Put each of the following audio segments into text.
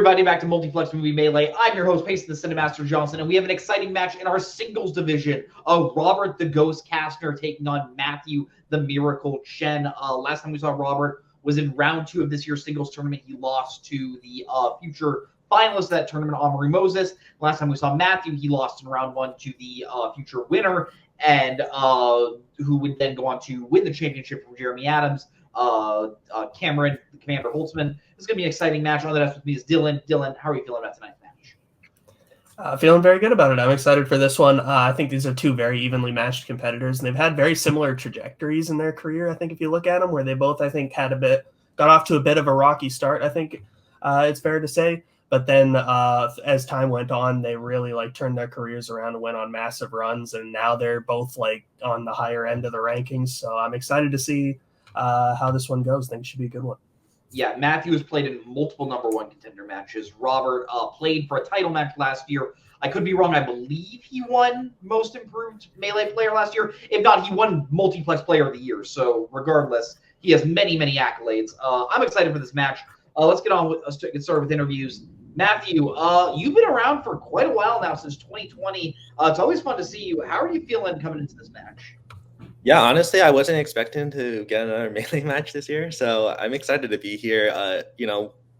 everybody, back to Multiplex Movie Melee. I'm your host, Payson the Cinemaster Johnson, and we have an exciting match in our singles division of Robert the Ghost Castner taking on Matthew the Miracle Chen. Last time we saw Robert was in round 2 of this year's singles tournament. He lost to the future finalist of that tournament, Amory Moses. Last time we saw Matthew, he lost in round 1 to the future winner, and who would then go on to win the championship from Jeremy Adams. Cameron, Commander Holtzman. This is going to be an exciting match. On the desk with me is Dylan. Dylan, how are you feeling about tonight's match? Feeling very good about it. I'm excited for this one. I think these are two very evenly matched competitors, and they've had very similar trajectories in their career. I think if you look at them, where they both, I think, got off to a bit of a rocky start, I think it's fair to say. But then as time went on, they really turned their careers around and went on massive runs, and now they're both on the higher end of the rankings. So I'm excited to see how this one goes. I think it should be a good one. Yeah, Matthew has played in multiple number 1 contender matches. Robert played for a title match last year. I could be wrong. I believe he won Most Improved Melee Player last year. If not, he won Multiplex Player of the Year. So regardless, he has many, many accolades. I'm excited for this match. Let's get started with interviews. Matthew, you've been around for quite a while now, since 2020. It's always fun to see you. How are you feeling coming into this match? Yeah, honestly, I wasn't expecting to get another Melee match this year, so I'm excited to be here.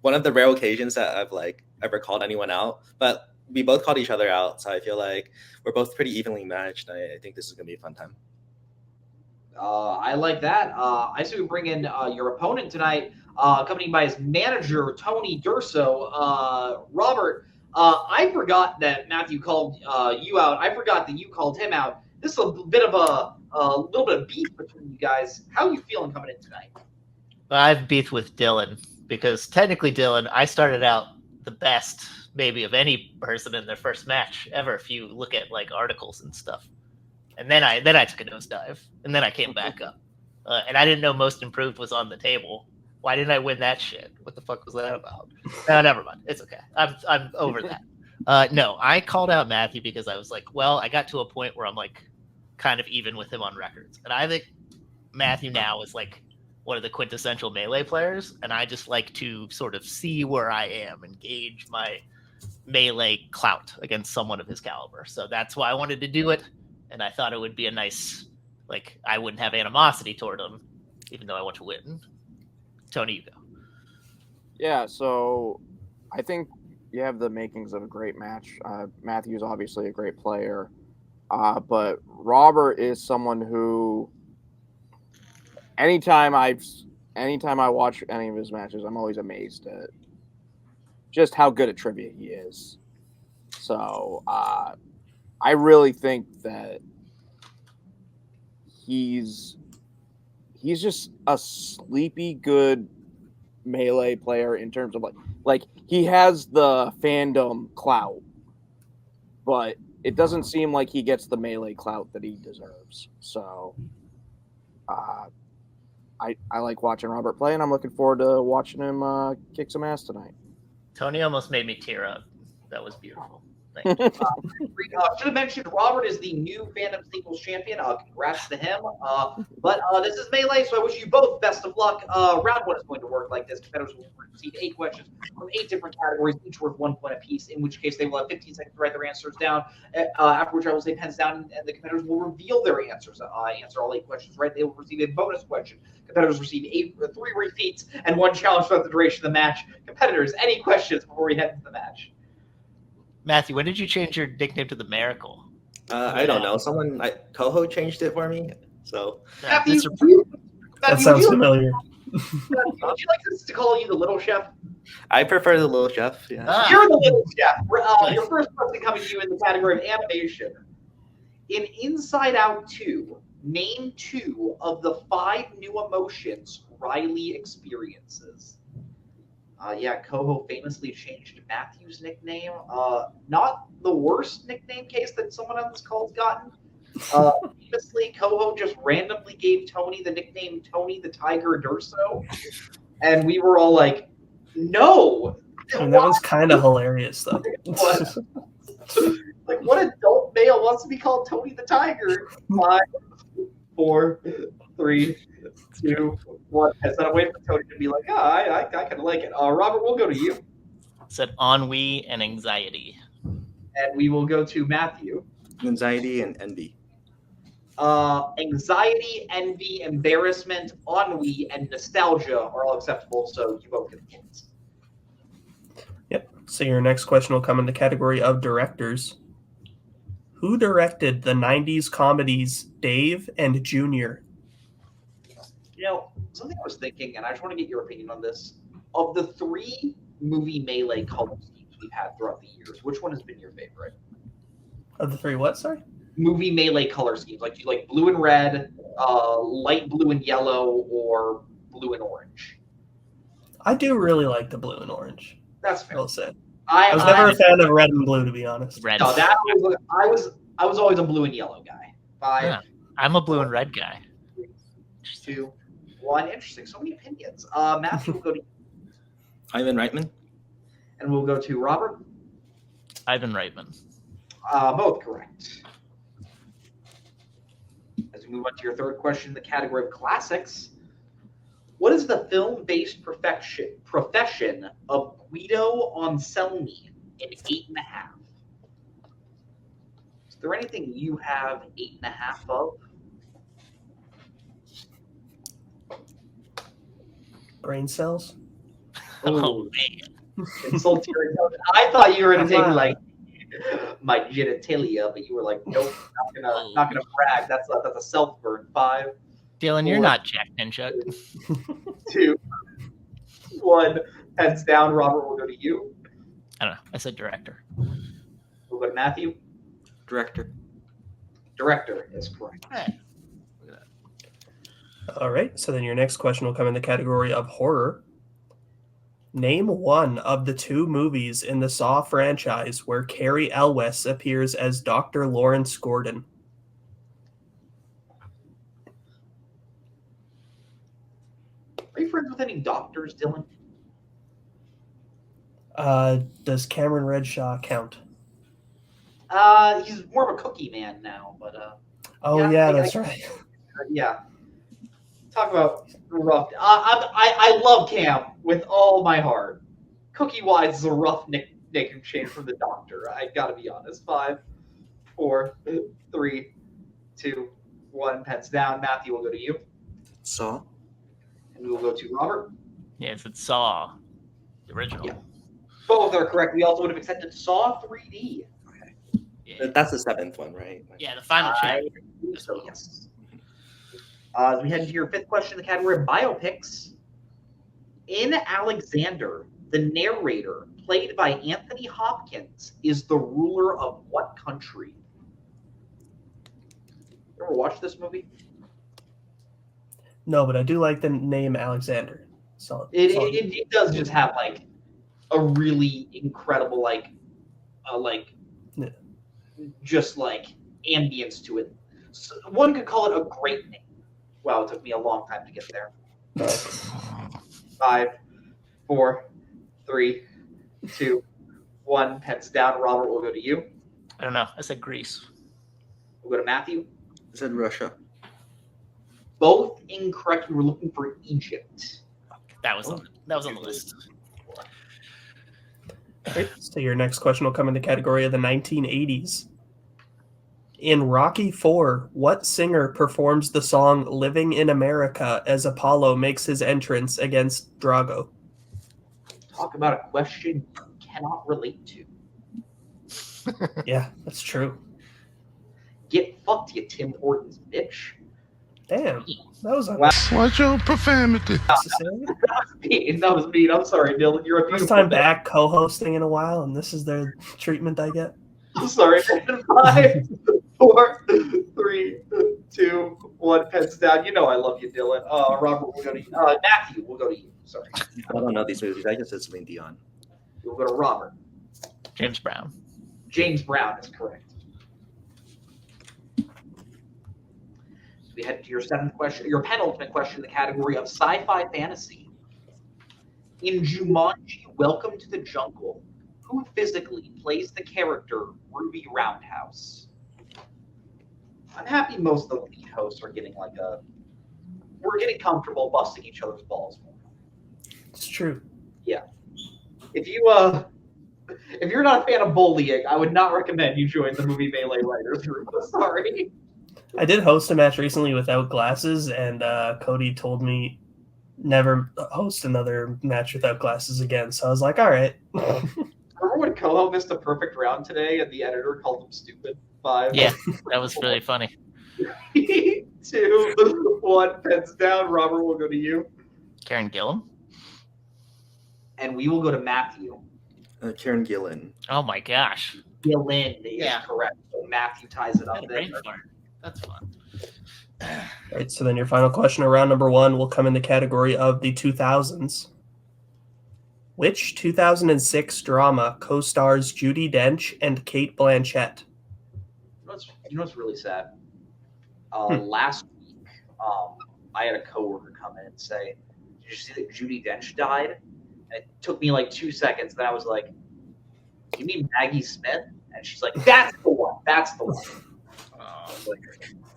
One of the rare occasions that I've ever called anyone out, but we both called each other out, so I feel like we're both pretty evenly matched. I think this is going to be a fun time. I like that. I see we bring in your opponent tonight, accompanied by his manager, Tony Durso. Robert, I forgot that Matthew called you out. I forgot that you called him out. This is a bit of a little bit of beef between you guys. How are you feeling coming in tonight? I have beef with Dylan because technically, Dylan, I started out the best maybe of any person in their first match ever. If you look at articles and stuff, and then I took a nosedive, and then I came back up, and I didn't know Most Improved was on the table. Why didn't I win that shit? What the fuck was that about? No, never mind. It's okay. I'm over that. No, I called out Matthew because I was I got to a point where I'm kind of even with him on records. And I think Matthew now is one of the quintessential Melee players. And I just like to sort of see where I am and gauge my Melee clout against someone of his caliber. So that's why I wanted to do it. And I thought it would be a nice, I wouldn't have animosity toward him, even though I want to win. Tony, you go. Yeah, so I think you have the makings of a great match. Matthew is obviously a great player. But Robert is someone who, anytime I watch any of his matches, I'm always amazed at just how good at trivia he is. So I really think that he's just a sleepy good Melee player in terms of he has the fandom clout, but it doesn't seem like he gets the Melee clout that he deserves. So I like watching Robert play, and I'm looking forward to watching him kick some ass tonight. Tony almost made me tear up. That was beautiful. Thank you. Should have mentioned Robert is the new Fandom singles champion. Congrats to him. But this is Melee, so I wish you both best of luck. Round 1 is going to work like this. Competitors will receive 8 questions from 8 different categories, each worth 1 point apiece, in which case they will have 15 seconds to write their answers down, after which I will say pens down, and the competitors will reveal their answers. Answer all 8 questions right, they will receive a bonus question. Competitors receive 3 repeats and 1 challenge throughout the duration of the match. Competitors, any questions before we head into the match? Matthew, when did you change your nickname to the Miracle? I don't know. Someone, Coho changed it for me. So Matthew, that sounds familiar. Would you like us to call you the Little Chef? I prefer the Little Chef. Yeah. You're the Little Chef. Your first question coming to you in the category of animation. In Inside Out 2, name 2 of the 5 new emotions Riley experiences. Coho famously changed Matthew's nickname. Not the worst nickname case that someone on this call's gotten. Famously, Coho just randomly gave Tony the nickname Tony the Tiger Durso. And we were all like, no. And that was kind of hilarious, though. What adult male wants to be called Tony the Tiger? 5, 4, 3, 2, 1. Instead of waiting for Tony to be like, I kind of like it. Robert, we'll go to you. said ennui and anxiety. And we will go to Matthew. Anxiety and envy. Anxiety, envy, embarrassment, ennui, and nostalgia are all acceptable, so you both get the points. Yep. So your next question will come in the category of directors. Who directed the 90s comedies Dave and Junior? You know, something I was thinking, and I just want to get your opinion on this. Of the 3 movie melee color schemes we've had throughout the years, which one has been your favorite? Of the 3 what, sorry? Movie melee color schemes. Like, do you like blue and red, light blue and yellow, or blue and orange? I do really like the blue and orange. That's fair. I'll say. I was never a fan of red and blue, to be honest. Red. No, I was always a blue and yellow guy. 5, Yeah, I'm a blue and red guy. 2, 1. Interesting. So many opinions. Matthew will go to, Ivan Reitman. and we'll go to Robert. Ivan Reitman. Both correct. As we move on to your third question in the category of classics, what is the film-based profession of Guido Anselmi in 8.5? Is there anything you have 8.5 of? Brain cells? Oh, man. Insult to your intelligence. I thought you were going to take like my genitalia, but you were like, nope, not gonna brag. That's a self burn. 5, Dylan, you're 4, not Jack Ninja. 2, 1. Heads down. Robert will go to you. I don't know. I said director. We'll go to Matthew. Director. Director is correct. Hey. All right. So then your next question will come in the category of horror. Name one of the 2 movies in the Saw franchise where Carrie Elwes appears as Dr. Lawrence Gordon. Are you friends with any doctors, Dylan? Does Cameron Redshaw count? He's more of a cookie man now, but Oh, yeah, that's right. yeah. Talk about rough. I love Cam with all my heart. Cookie wise is a rough nickname change from the doctor. I gotta be honest. 5, 4, 3, 2, 1. Pens down. Matthew will go to you, Saw. and we will go to Robert. Yes, it's Saw. The original. Yeah. Both are correct. We also would have accepted Saw 3D. Yeah, That's the 7th one, right? yeah, the final I chapter. believe so, yes. As we head into your 5th question in the category of biopics, in Alexander, the narrator, played by Anthony Hopkins, is the ruler of what country? You ever watched this movie? No, but I do like the name Alexander. So It does just have like a really incredible Yeah. just like ambience to it. So one could call it a great name. Wow, it took me a long time to get there. 5, 4, 3, 2, 1. Pens down. Robert will go to you. I don't know. I said Greece. We'll go to Matthew. I said Russia. Both incorrect. We were looking for Egypt. That was on the list. Okay, so your next question will come in the category of the 1980s. In Rocky IV, what singer performs the song Living in America as Apollo makes his entrance against Drago? Talk about a question you cannot relate to. Yeah, that's true. Get fucked, you Tim Hortons bitch. Damn, that was Wow. Watch your profanity. unnecessary. That was mean. I'm sorry, Dylan. You're a First beautiful time man. back co-hosting in a while, and this is the treatment I get. I'm sorry. 5, 4, 3, 2, 1. Pens down. You know I love you, Dylan. Robert will go to you. Matthew will go to you. Sorry. I don't know these movies. I just said Celine Dion. We'll go to Robert. James Brown. James Brown is correct. We head to your 7th question, your penultimate question in the category of sci-fi fantasy. In Jumanji: Welcome to the Jungle, who physically plays the character Ruby Roundhouse? I'm happy most of the lead hosts are getting we're getting comfortable busting each other's balls more. It's true. If you If you're not a fan of bullying, I would not recommend you join the movie Melee Writers Group. Sorry. I did host a match recently without glasses, and Cody told me never host another match without glasses again. So I was like, all right. Remember when Koho missed a perfect round today and the editor called him stupid? 5. Yeah, that was really funny. 3, 2, 1. Pens down. Robert will go to you. Karen Gillan? And we will go to Matthew. Karen Gillan. Oh my gosh. Gillen is Yeah. correct. So Matthew ties it up Had a there. brain fart. That's fun. All right, so then your final question around number 1 will come in the category of the 2000s. Which 2006 drama co-stars Judi Dench and Cate Blanchett? You know what's really sad? Last week, I had a coworker come in and say, "Did you see that Judi Dench died?" And it took me like 2 seconds. Then I was like, "You mean Maggie Smith?" And she's like, "That's the one. That's the one." Like,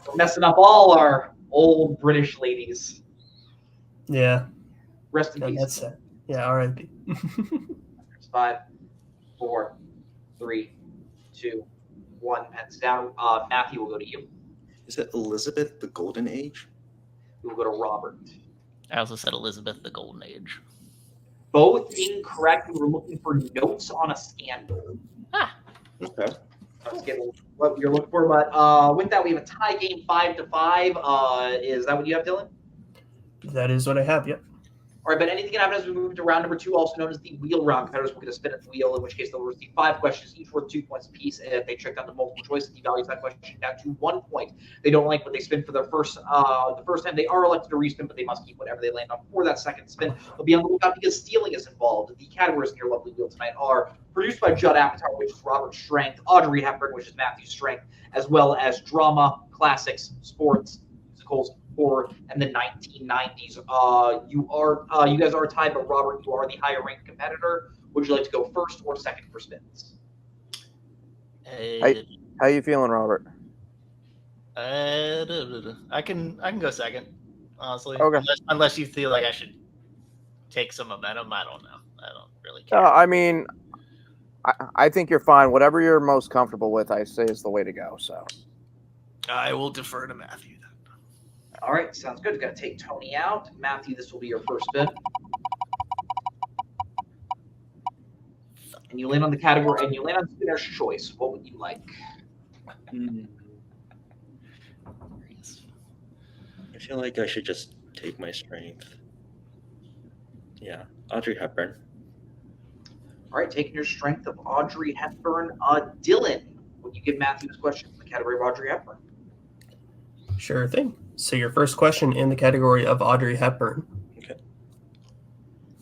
we're messing up all our old British ladies. Yeah, Rest in peace. that's it. Yeah, R.I.P. 5, 4, 3, 2, 1. Pens down. Matthew will go to you. Is it Elizabeth the Golden Age? We will go to Robert. I also said Elizabeth the Golden Age. Both incorrect. We were looking for notes on a scandal. Okay. I was getting what you're looking for, but with that, we have a tie game 5-5. Is that what you have, Dylan? That is what I have, yep. All right, but anything can happen as we move to round number 2, also known as the wheel round. Competitors will get a spin at the wheel, in which case they'll receive 5 questions, each worth 2 points apiece. If they check down to multiple choice, it devalues that question down to 1 point. They don't like what they spin for their the first time. They are elected to respin, but they must keep whatever they land on for that second spin. They'll be on the lookout because stealing is involved. The categories in your lovely wheel tonight are produced by Judd Apatow, which is Robert's strength, Audrey Hepburn, which is Matthew's strength, as well as drama, classics, sports, musicals, horror, and the 1990s. You guys are tied, but Robert, you are the higher ranked competitor. Would you like to go first or second for spins? How you feeling, Robert? I can go second, honestly. Okay. Unless you feel like I should take some momentum. I don't know. I don't really care. I mean, I think you're fine. Whatever you're most comfortable with, I say is the way to go. So I will defer to Matthew then. All right, sounds good. Got to take Tony out. Matthew, this will be your first spin. And you land on the category, and you land on spinner's choice. What would you like? I feel like I should just take my strength. Yeah, Audrey Hepburn. All right, taking your strength of Audrey Hepburn. Dylan, would you give Matthew this question in the category of Audrey Hepburn? Sure thing. So your first question in the category of Audrey Hepburn. Okay.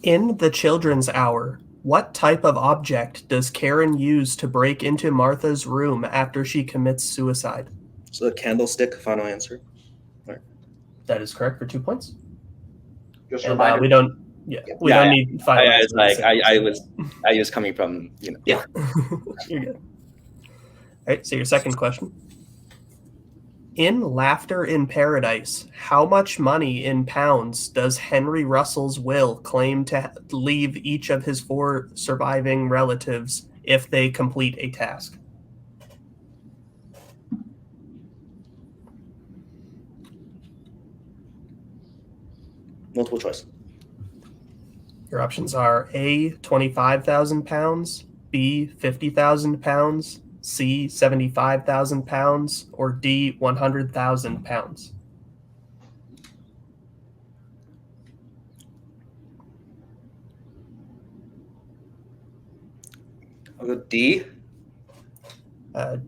In The Children's Hour, what type of object does Karen use to break into Martha's room after she commits suicide? So the candlestick, final answer. That is correct for 2 points. Just a And reminder. we don't need five. I was coming from, Yeah. You're good. All right, so your second question. In Laughter in Paradise, how much money in pounds does Henry Russell's will claim to leave each of his 4 surviving relatives if they complete a task? Multiple choice. Your options are A, 25,000 pounds, B, 50,000 pounds, C, 75,000 pounds, or D, 100,000 pounds. I'll go D.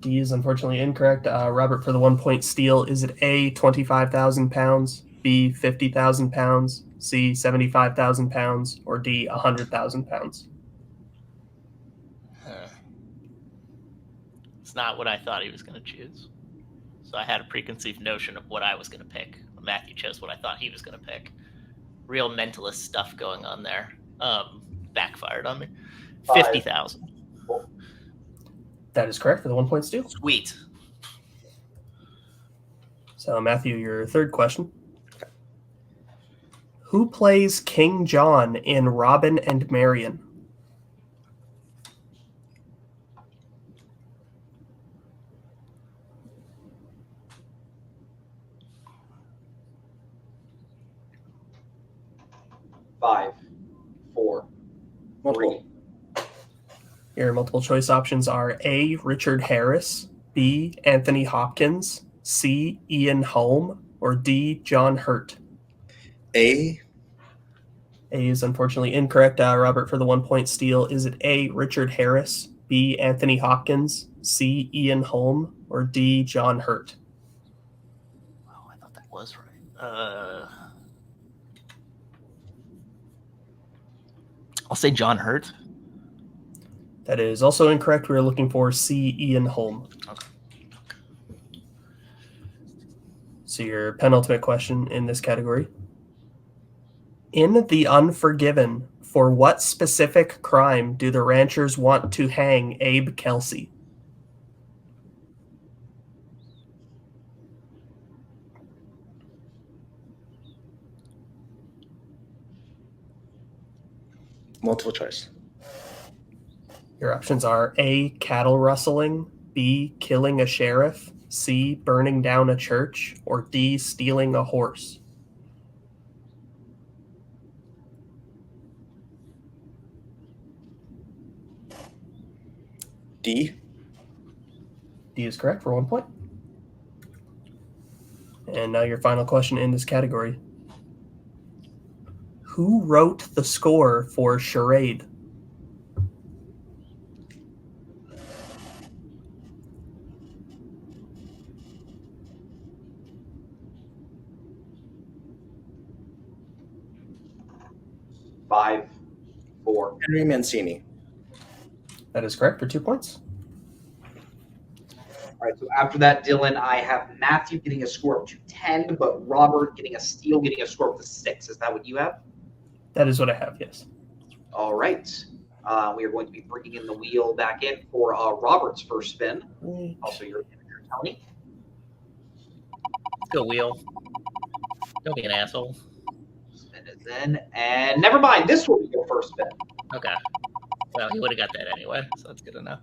D is unfortunately incorrect. Robert, for the 1 point steal, is it A, 25,000 pounds, B, 50,000 pounds, C, 75,000 pounds, or D, 100,000 pounds? It's not what I thought he was going to choose. So I had a preconceived notion of what I was going to pick. Matthew chose what I thought he was going to pick. Real mentalist stuff going on there. Backfired on me. 50,000. That is correct for the 1 point steal. Sweet. So, Matthew, your third question. Who plays King John in Robin and Marian? 5, 4, 3. Multiple. Your multiple choice options are A. Richard Harris, B. Anthony Hopkins, C. Ian Holm, or D. John Hurt. A. A is unfortunately incorrect. Robert, for the 1 point steal, is it A. Richard Harris, B. Anthony Hopkins, C. Ian Holm, or D. John Hurt? Oh, I thought that was right. I'll say John Hurt. That is also incorrect. We were looking for C. Ian Holm. Okay. So your penultimate question in this category. In The Unforgiven, for what specific crime do the ranchers want to hang Abe Kelsey? Multiple choice. Your options are A. Cattle rustling, B. Killing a sheriff, C. Burning down a church, or D. Stealing a horse. D. D is correct for 1 point. And now your final question in this category. Who wrote the score for Charade? Five, 4. Henry Mancini. That is correct for 2 points. All right, so after that, Dylan, I have Matthew getting a score up to 10, but Robert getting a steal, getting a score up to 6. Is that what you have? That is what I have, yes. All right. We are going to be bringing in the wheel back in for Robert's first spin. Also, your manager, Tony. Let's go, Wheel. Don't be an asshole. Spin is in. And never mind, this will be your first spin. Okay. Well, he would have got that anyway, so that's good enough.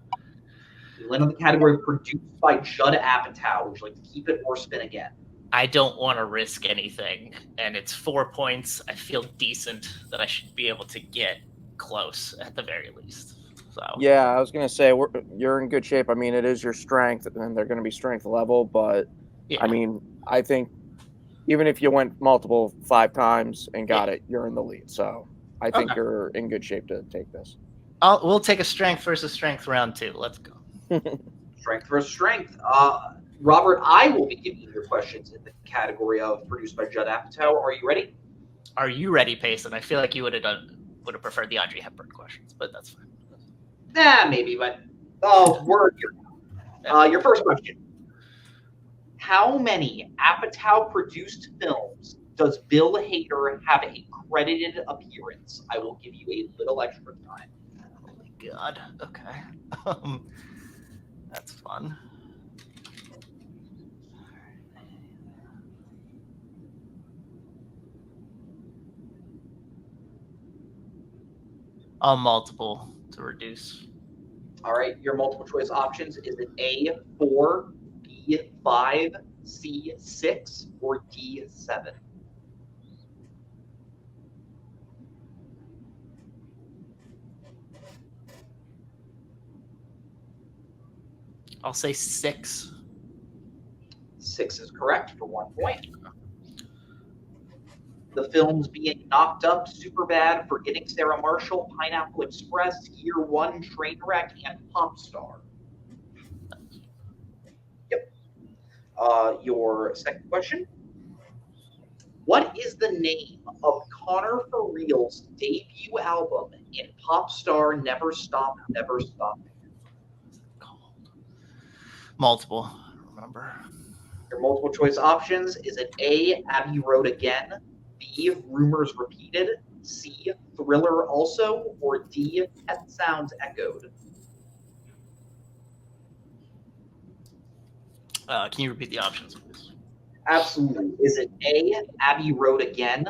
You land on the category produced by Judd Apatow. Would you like to keep it or spin again? I don't want to risk anything, and it's 4 points. I feel decent that I should be able to get close at the very least. So Yeah, I was gonna say you're in good shape. I mean, it is your strength, and they're gonna be strength level. But yeah. I mean, I think even if you went multiple 5 times and got it, you're in the lead. So I think you're in good shape to take this. We'll take a strength versus strength round 2. Let's go. Strength versus strength. Robert, I will be giving you your questions in the category of produced by Judd Apatow. Are you ready? Are you ready, Payson? I feel like you would have preferred the Audrey Hepburn questions, but that's fine. Nah, maybe, but we're here now. Your first question. How many Apatow-produced films does Bill Hader have a credited appearance? I will give you a little extra time. Oh my god. Okay. That's fun. Multiple to reduce. All right, your multiple choice options, is it A, 4, B, 5, C, 6, or D, 7? I'll say 6. 6 is correct for 1 point. The films being Knocked Up, Superbad, Forgetting Sarah Marshall, Pineapple Express, Year One, Trainwreck, and Popstar. Yep. Your second question. What is the name of Connor For Real's debut album in Popstar Never Stop, Never Stop? Multiple. I don't remember. Your multiple choice options, is it A, Abbey Road Again, B, Rumors Repeated, C, Thriller Also, or D, Pet Sounds Echoed? Can you repeat the options, please? Absolutely. Is it A, Abbey Road Again,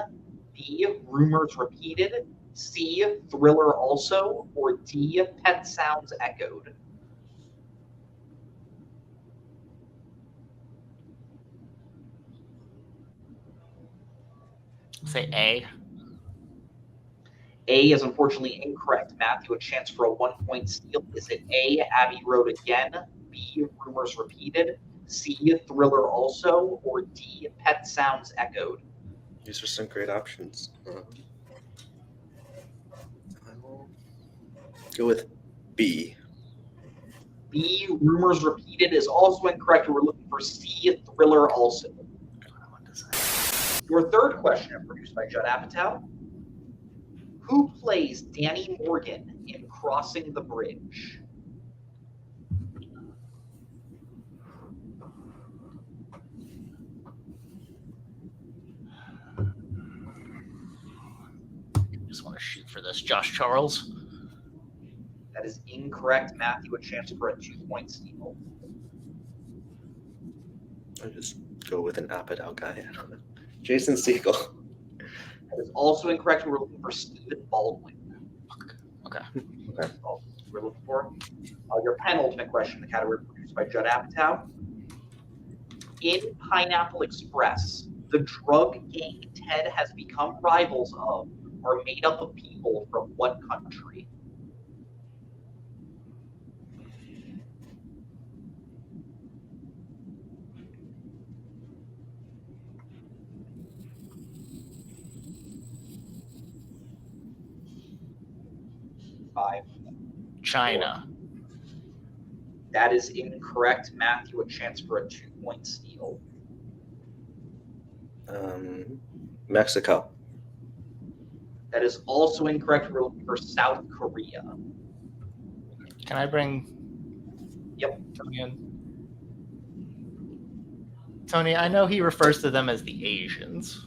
B, Rumors Repeated, C, Thriller Also, or D, Pet Sounds Echoed? Say A. A is unfortunately incorrect. Matthew, a chance for a 1-point steal. Is it A, Abbey Road again, B, Rumors Repeated, C, Thriller also, or D, Pet Sounds Echoed? These are some great options. I will go with B. B, Rumors Repeated is also incorrect. We're looking for C, Thriller also. Your third question, produced by Judd Apatow. Who plays Danny Morgan in Crossing the Bridge? Just want to shoot for this. Josh Charles. That is incorrect. Matthew, a chance for a 2-point steal. I'll just go with an Apatow guy. I don't know. Jason Segel. That is also incorrect. We're looking for Stephen Baldwin. Okay. That's all we're looking for. Your penultimate question, the category produced by Judd Apatow. In Pineapple Express, the drug gang Ted has become rivals of are made up of people from what country? Five. China. 4. That is incorrect. Matthew, a chance for a 2-point steal. Mexico. That is also incorrect. We're looking for South Korea. Can I bring Yep. Tony in? Tony, I know he refers to them as the Asians.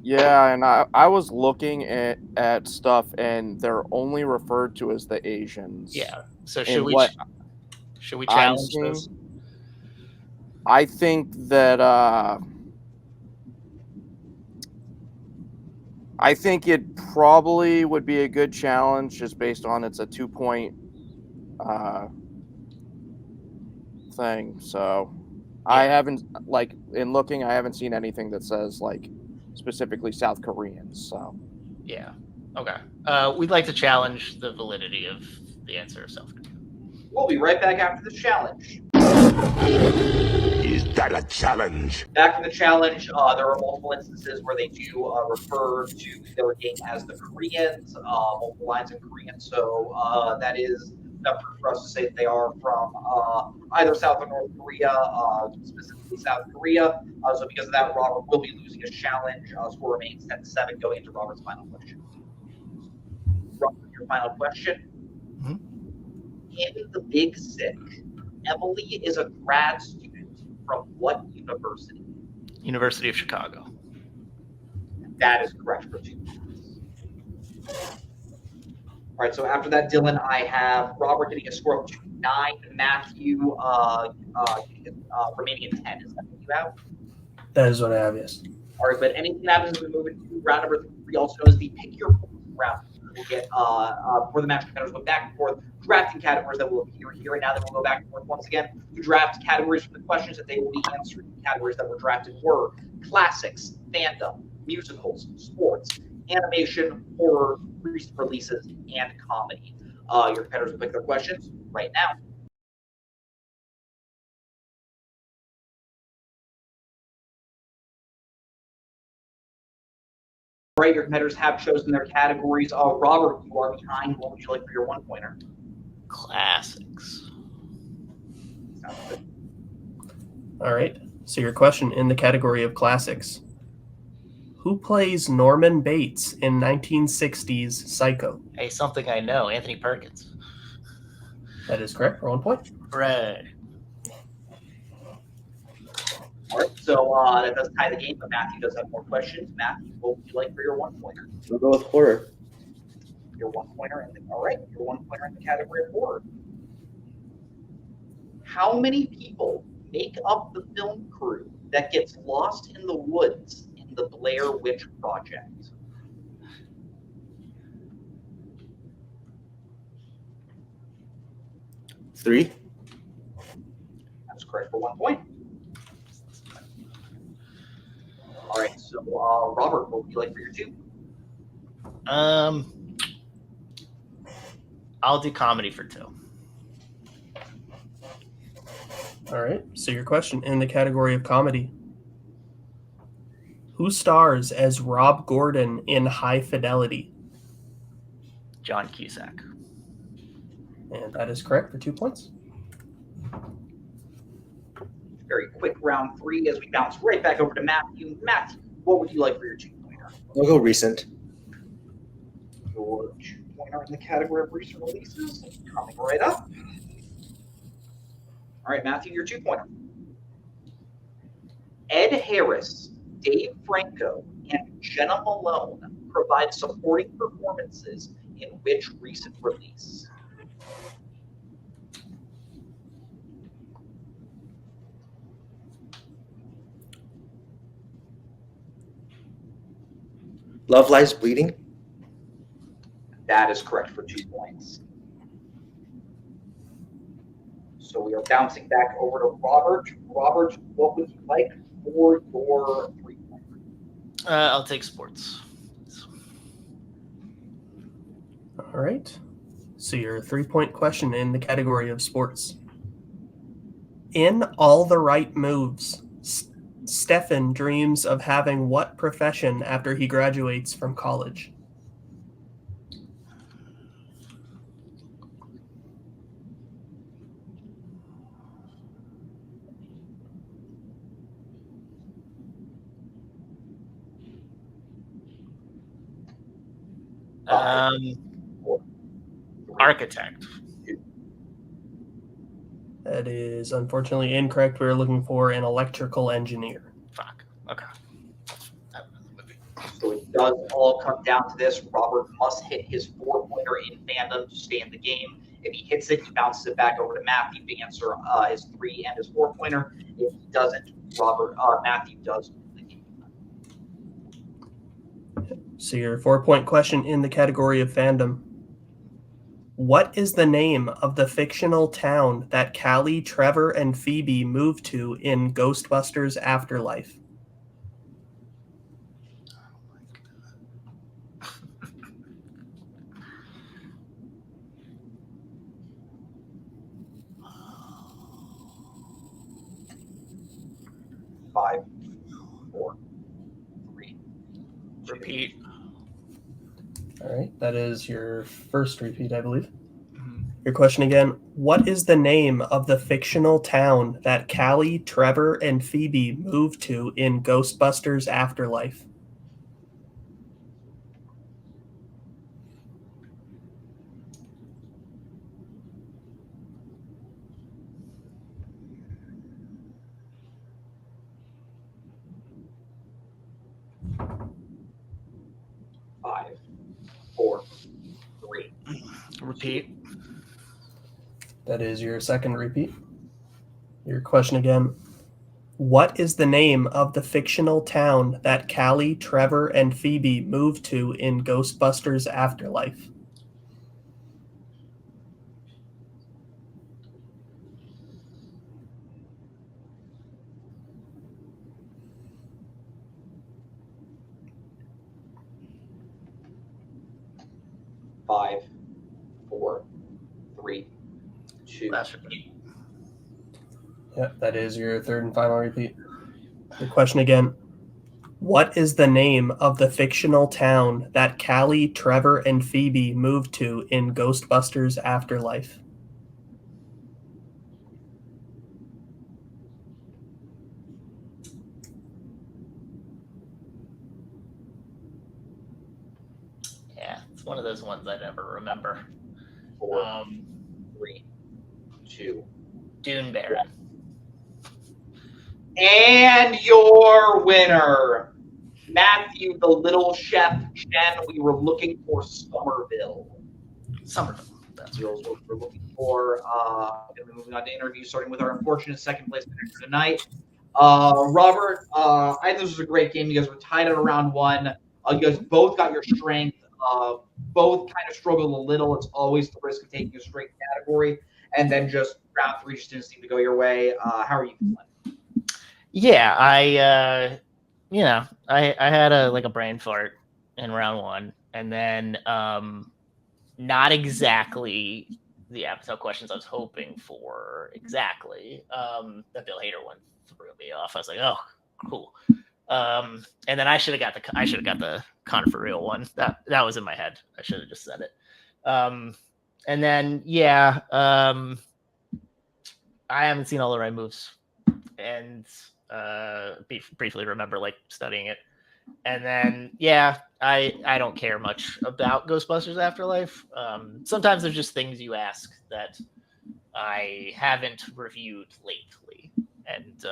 Yeah, and I was looking at stuff, and they're only referred to as the Asians. Yeah. So And should we what I'm challenge seeing, this? I think that I think it probably would be a good challenge just based on it's a 2-point thing. So I haven't in looking, I haven't seen anything that says specifically South Koreans. So Yeah. Okay. We'd like to challenge the validity of the answer of South Korea. We'll be right back after the challenge. Is that a challenge? Back from the challenge, there are multiple instances where they do refer to their gang as the Koreans, multiple lines in Korean. So that is enough for us to say that they are from either South or North Korea, specifically South Korea. So because of that, Robert will be losing his challenge. Score remains 10-7 going into Robert's final question. Robert, your final question. Mhm. In The Big Sick, Emily is a grad student from what university? University of Chicago. That is correct for 2 points. All right, so after that, Dylan, I have Robert getting a score of 9, Matthew remaining at 10. Is that what you have? That is what I have, yes. All right, but anything that happens as we move into round number 3, also known as the Pick Your Poison round. We'll get, before the match competitors go back and forth, drafting categories that will appear here, and now that we'll go back and forth once again to draft categories from the questions that they will be answering. Categories that were drafted were classics, fandom, musicals, sports, animation, horror, recent releases, and comedy. Your competitors will pick their questions right now. All right, your competitors have chosen their categories. Robert, you are behind. What would you like for your 1-pointer? Classics. Sounds good. All right. So your question in the category of classics. Who plays Norman Bates in 1960s Psycho? Hey, something I know. Anthony Perkins. That is correct for 1 point. Right. All right, so that does tie the game, but Matthew does have more questions. Matthew, what would you like for your 1-pointer? We'll go with horror. Your 1-pointer all right, your 1-pointer in the category of horror. How many people make up the film crew that gets lost in the woods in the Blair Witch Project? Three. That's correct for 1 point. All right, so Robert, what would you like for your 2? I'll do comedy for 2. All right. So your question in the category of comedy. Who stars as Rob Gordon in High Fidelity? John Cusack. And that is correct for 2 points. Very quick round 3 as we bounce right back over to Matthew. Matthew, what would you like for your 2-pointer? We'll go recent. Your 2-pointer in the category of recent releases coming right up. All right, Matthew, your 2-pointer. Ed Harris, Dave Franco, and Jenna Malone provide supporting performances in which recent release? Love Lies Bleeding. That is correct for 2 points. So we are bouncing back over to Robert. Robert, what would you like for your 3-pointer? I'll take sports. All right. So your 3-point question in the category of sports. In All the Right Moves, Stefan dreams of having what profession after he graduates from college? Architect. That is unfortunately incorrect. We were looking for an electrical engineer. Fuck. Okay. So it does all come down to this. Robert must hit his 4-pointer in Fandom to stay in the game. If he hits it, he bounces it back over to Matthew to answer his 3 and his 4-pointer. If he doesn't, Matthew does win the game. So your 4-point question in the category of Fandom. What is the name of the fictional town that Callie, Trevor, and Phoebe moved to in Ghostbusters Afterlife? Five, 4, 3. Repeat. All right, that is your first repeat, I believe. Your question again. What is the name of the fictional town that Callie, Trevor, and Phoebe moved to in Ghostbusters Afterlife? Five, 4, 3. Repeat. That is your second repeat. Your question again. What is the name of the fictional town that Callie, Trevor, and Phoebe moved to in Ghostbusters Afterlife? Five, 4, 3, 2. Last repeat. Yep, that is your third and final repeat. Your question again. What is the name of the fictional town that Callie, Trevor, and Phoebe moved to in Ghostbusters Afterlife? Yeah, it's one of those ones I never remember. 4, 3, 2. Dune Baron. And your winner, Matthew the Little Chef Chen. We were looking for Somerville. Somerville. That's right. What we're looking for. Going to be moving on to interviews, starting with our unfortunate second place finisher tonight. Robert, I think this was a great game. You guys were tied at around 1. You guys both got your strength. Both kind of struggled a little. It's always the risk of taking a straight category. And then just round 3 just didn't seem to go your way. How are you feeling? Yeah, I had a brain fart in round 1, And then not exactly the Apatow questions I was hoping for exactly. The Bill Hader one threw me off. I was like, oh, cool. And then I should have got the Con for Real one. That was in my head. I should have just said it. And then I haven't seen all the right moves, and briefly remember like studying it. And then I don't care much about Ghostbusters Afterlife. Sometimes there's just things you ask that I haven't reviewed lately, and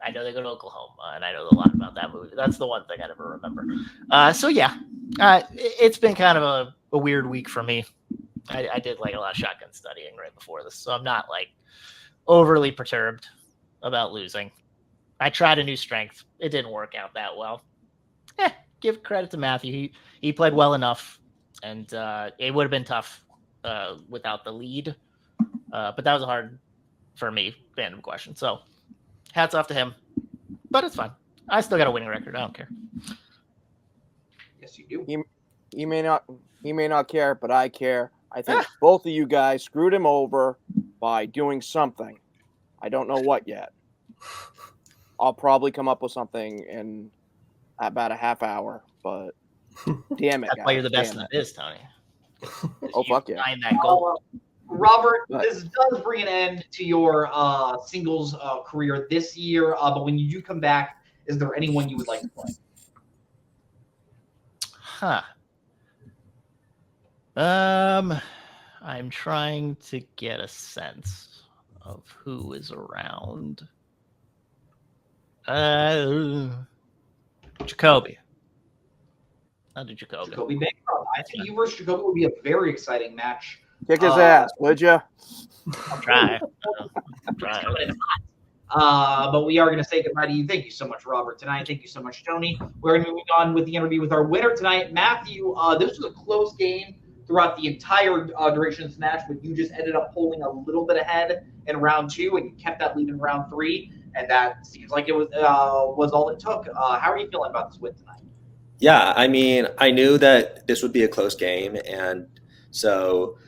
I know they go to Oklahoma, and I know a lot about that movie. That's the one thing I never remember. It's been kind of a weird week for me. I did like a lot of shotgun studying right before this, so I'm not like overly perturbed about losing. I tried a new strength. It didn't work out that well. Give credit to Matthew. He played well enough, and it would have been tough without the lead. But that was hard for me, Fandom question. So hats off to him. But it's fine. I still got a winning record. I don't care. Yes, you do. He may not care, but I care. I think both of you guys screwed him over by doing something. I don't know what yet. I'll probably come up with something in about a half hour, but damn it. That's why you're the best in the biz, Tony. Oh, fuck yeah. Find that goal. Robert, this does bring an end to your singles career this year, but when you do come back, is there anyone you would like to play? I'm trying to get a sense of who is around. Jacoby. I'll do Jacoby. Jacoby Bancroft. I think you versus Jacoby would be a very exciting match. Kick his ass, would you? I'll try. I'm trying. But we are going to say goodbye to you. Thank you so much, Robert, tonight. Thank you so much, Tony. We're going to move on with the interview with our winner tonight, Matthew. This was a close game throughout the entire duration of this match, but you just ended up pulling a little bit ahead in round 2, and you kept that lead in round 3, and that seems like it was all it took. How are you feeling about this win tonight? Yeah, I mean, I knew that this would be a close game, and so,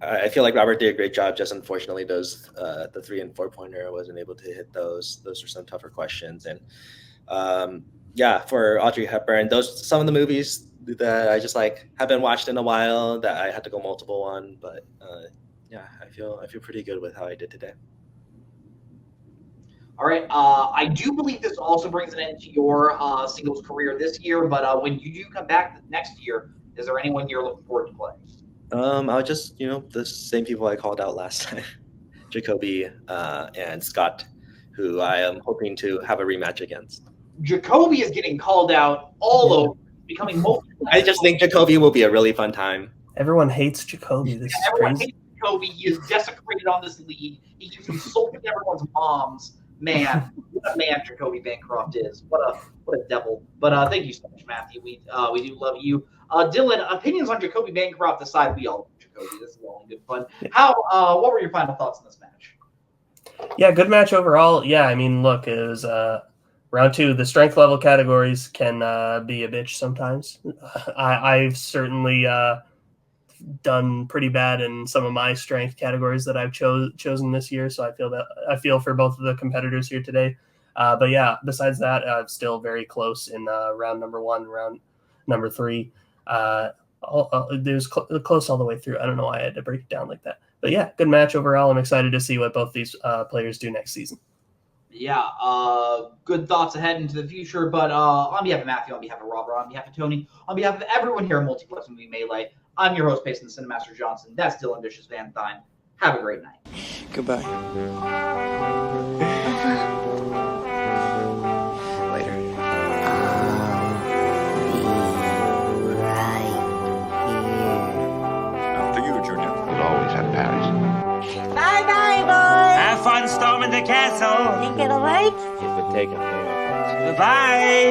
I feel like Robert did a great job. Just unfortunately, those the 3 and 4 pointer, I wasn't able to hit those. Those were some tougher questions, and for Audrey Hepburn, some of the movies that I just haven't watched in a while that I had to go multiple on, but I feel pretty good with how I did today. All right. I do believe this also brings an end to your singles career this year, but when you do come back next year, is there anyone you're looking forward to playing? I'll just, the same people I called out last time, Jacoby and Scott, who I am hoping to have a rematch against. Jacoby is getting called out all over, becoming multiplex. I just think Jacoby will be a really fun time. Everyone hates Jacoby. This is everyone crazy. Hates Jacoby. He is desecrated on this league. He keeps insulting everyone's moms. Man, what a man Jacoby Bancroft is. What a devil. But thank you so much, Matthew. We do love you. Dylan, opinions on Jacoby Bancroft aside, we all love Jacoby. This is all good fun. What were your final thoughts on this match? Yeah, good match overall. Yeah, I mean, look, it was round 2. The strength level categories can be a bitch sometimes. I've certainly done pretty bad in some of my strength categories that I've chosen this year, so I feel for both of the competitors here today. But yeah, besides that, I'm still very close in round number 1, round number 3. It was close all the way through. I don't know why I had to break it down like that. But yeah, good match overall. I'm excited to see what both these players do next season. Yeah, good thoughts ahead into the future. But on behalf of Matthew, on behalf of Robert, on behalf of Tony, on behalf of everyone here at Multiplex Movie Melee, I'm your host, Payson the Cinemaster Johnson. That's Dylan Vicious Van Thine. Have a great night. Goodbye. Later. After you, Junior. We'll always have Paris. Bye-bye, boys. Have fun storming the castle. Think it'll work? You've been taken care of. Bye.